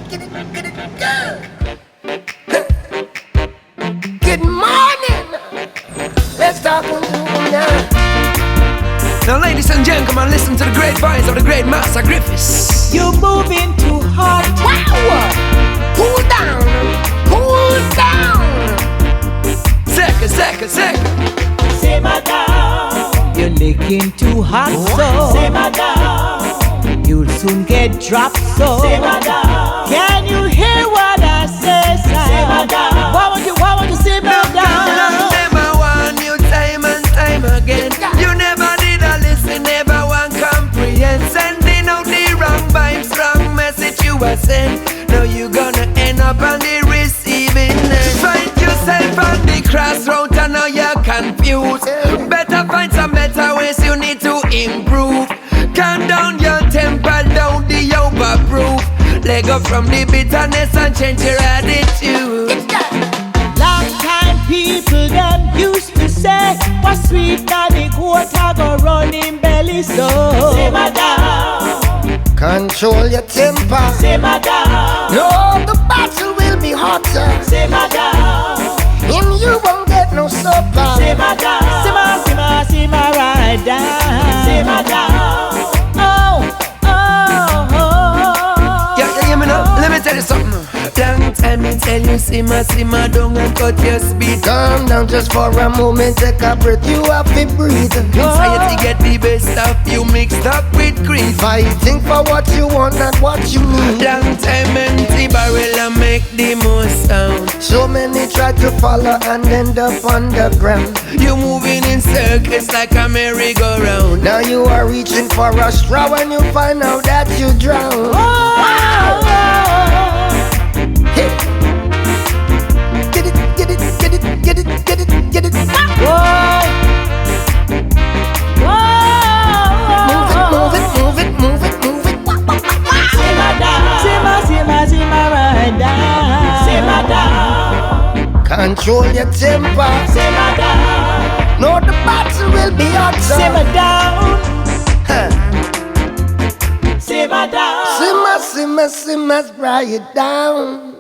Good morning. Let's talk now. Now, ladies and gentlemen, listen to the great voice of the great Marcia Griffiths. You're moving too hard. Wow! Cool down. Cool down. Second. Simmer down. You're licking too hot, so simmer down. You'll soon get dropped, so simmer down. Can you hear what I say, simmer down? Why won't you simmer down? Never want you time and time again. You never did a listen, never want comprehend. Sending out the wrong vibes, wrong message you were sent. Now you gonna end up on the receiving end. Find yourself on the crossroad and now you're confused. Better find some better ways, you need to improve. Calm down your temper, down the overproof. Let go from the bitterness and change your attitude. Long time people them used to say, what's sweet now the goat a go run in belly, so simmer down. Control your temper. Simmer down. No, the battle will be hotter. Simmer down. And you won't get no supper. Simmer down. Simmer right down. Simmer down. Yeah, me now. Let me tell you something. Long time me tell you, simmer down and cut your speed. Calm down just for a moment, take a breath, you have to breathe. Anxiety get the best of you mixed up with grief. Fighting for what you want, not what you need. Long time empty barrel and make the most sound. So many try to follow and end up on the ground. You moving in circles like a merry-go-round. Now you are reaching for a straw when you find out that you drown. Hey. Get it. Move it. Simmer down. Simmer right down. Simmer down. Control your temper. Simmer down. No, the battle will be hot. Simmer down. Huh. Simmer down. Simmer, fry it down.